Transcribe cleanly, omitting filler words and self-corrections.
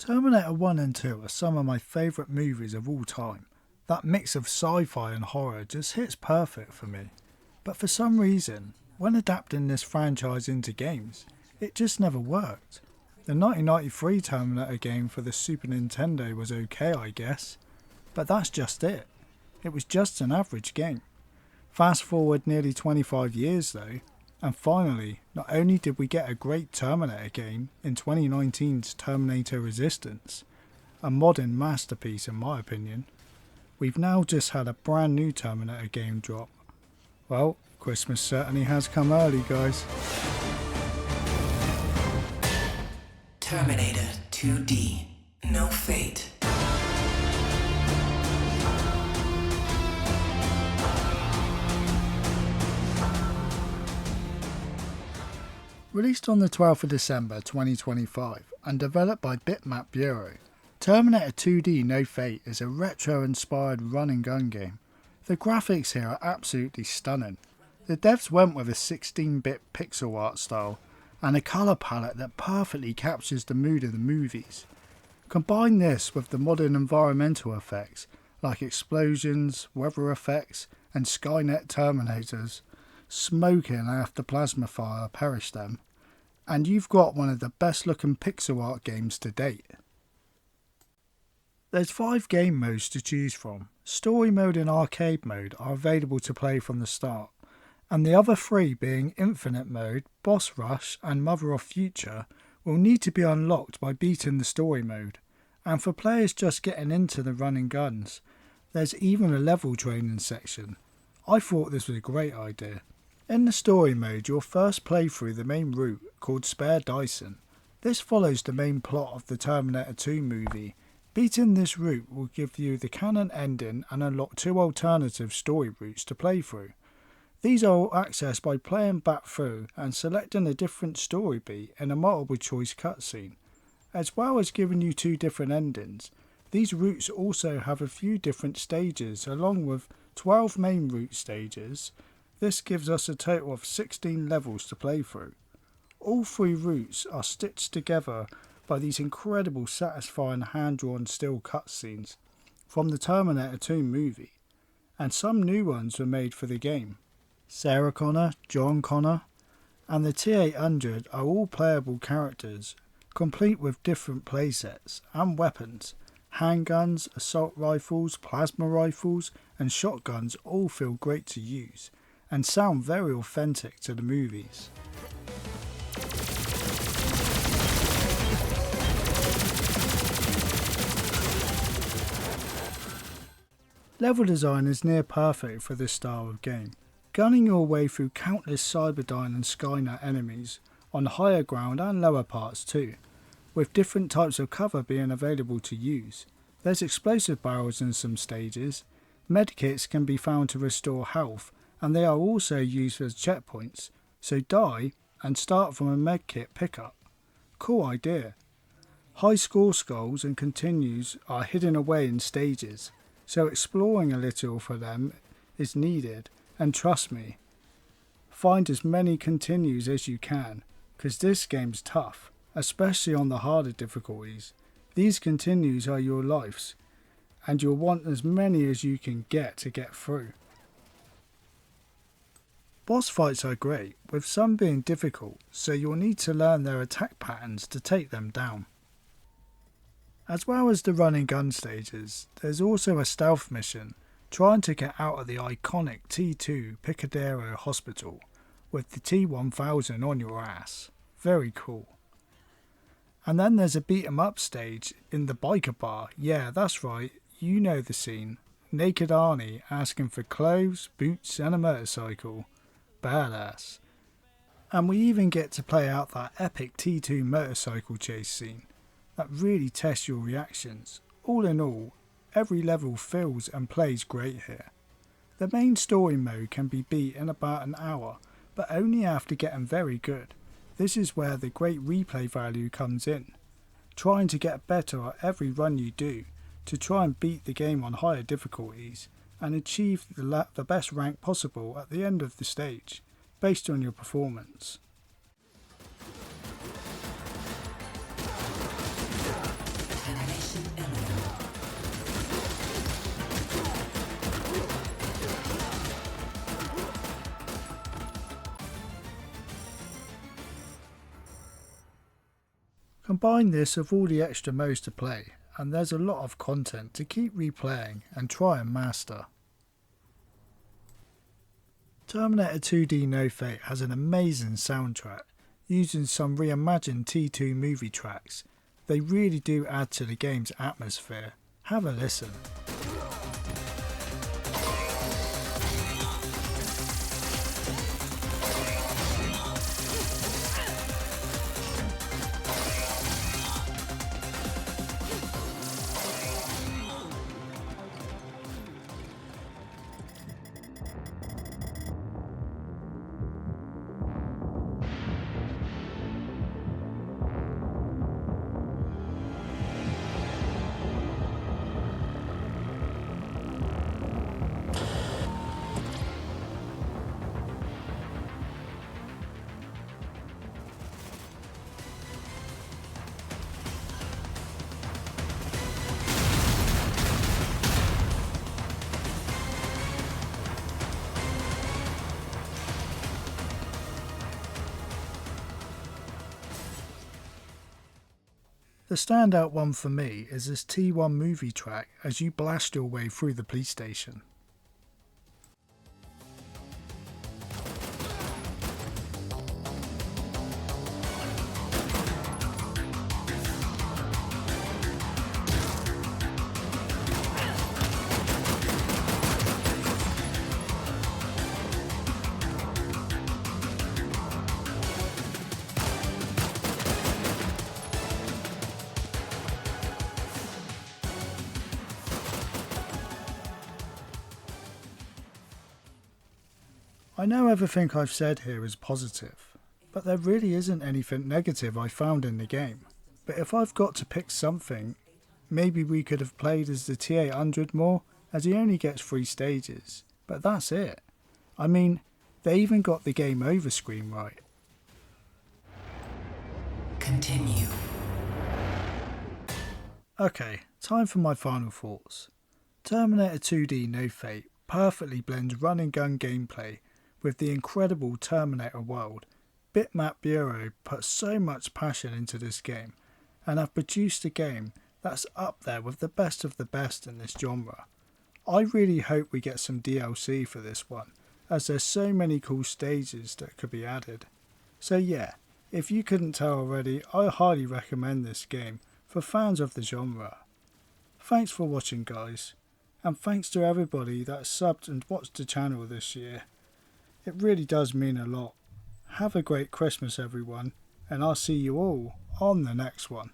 Terminator 1 and 2 are some of my favourite movies of all time. That mix of sci-fi and horror just hits perfect for me. But for some reason, when adapting this franchise into games, it just never worked. The 1993 Terminator game for the Super Nintendo was okay, I guess, but that's just it. It was just an average game. Fast forward nearly 25 years though, and finally, not only did we get a great Terminator game in 2019's Terminator Resistance, a modern masterpiece in my opinion, we've now just had a brand new Terminator game drop. Well, Christmas certainly has come early, guys. Terminator 2D, No Fate. Released on the 12th of December 2025 and developed by Bitmap Bureau, Terminator 2D No Fate is a retro-inspired run-and-gun game. The graphics here are absolutely stunning. The devs went with a 16-bit pixel art style and a colour palette that perfectly captures the mood of the movies. Combine this with the modern environmental effects like explosions, weather effects and Skynet Terminators smoking after plasma fire perished them, and you've got one of the best looking pixel art games to date. There's 5 game modes to choose from. Story mode and arcade mode are available to play from the start, and the other 3 being Infinite mode, Boss Rush and Mother of Future will need to be unlocked by beating the story mode, and for players just getting into the running guns, there's even a level training section. I thought this was a great idea. In the story mode, you'll first play through the main route called Spare Dyson. This follows the main plot of the Terminator 2 movie. Beating this route will give you the canon ending and unlock 2 alternative story routes to play through. These are all accessed by playing back through and selecting a different story beat in a multiple choice cutscene. As well as giving you 2 different endings, these routes also have a few different stages along with 12 main route stages. This gives us a total of 16 levels to play through. All 3 routes are stitched together by these incredible satisfying hand-drawn still cutscenes from the Terminator 2 movie, and some new ones were made for the game. Sarah Connor, John Connor and the T-800 are all playable characters, complete with different playsets and weapons. Handguns, assault rifles, plasma rifles and shotguns all feel great to use and sound very authentic to the movies. Level design is near perfect for this style of game, gunning your way through countless Cyberdyne and Skynet enemies on higher ground and lower parts too, with different types of cover being available to use. There's explosive barrels in some stages, medkits can be found to restore health, and they are also used as checkpoints, so die and start from a medkit pickup. Cool idea. High score skulls and continues are hidden away in stages, so exploring a little for them is needed, and trust me, find as many continues as you can, cause this game's tough, especially on the harder difficulties. These continues are your lives, and you'll want as many as you can get to get through. Boss fights are great, with some being difficult, so you'll need to learn their attack patterns to take them down. As well as the run and gun stages, there's also a stealth mission, trying to get out of the iconic T2 Picadero Hospital, with the T-1000 on your ass. Very cool. And then there's a beat 'em up stage in the biker bar. Yeah, that's right, you know the scene. Naked Arnie asking for clothes, boots and a motorcycle. Badass. And we even get to play out that epic T2 motorcycle chase scene that really tests your reactions. All in all, every level feels and plays great here. The main story mode can be beat in about an hour, but only after getting very good. This is where the great replay value comes in. Trying to get better at every run you do to try and beat the game on higher difficulties and achieve the best rank possible at the end of the stage, based on your performance. Combine this with all the extra modes to play, and there's a lot of content to keep replaying and try and master. Terminator 2D No Fate has an amazing soundtrack, using some reimagined T2 movie tracks. They really do add to the game's atmosphere. Have a listen. The standout one for me is this T1 movie track as you blast your way through the police station. I know everything I've said here is positive, but there really isn't anything negative I found in the game. But if I've got to pick something, maybe we could have played as the T800 more, as he only gets 3 stages, but that's it. I mean, they even got the game over screen right. Continue. Okay, time for my final thoughts. Terminator 2D No Fate perfectly blends run and gun gameplay with the incredible Terminator world. Bitmap Bureau put so much passion into this game and have produced a game that's up there with the best of the best in this genre. I really hope we get some DLC for this one, as there's so many cool stages that could be added. So yeah, if you couldn't tell already, I highly recommend this game for fans of the genre. Thanks for watching guys, and thanks to everybody that subbed and watched the channel this year. It really does mean a lot. Have a great Christmas everyone, and I'll see you all on the next one.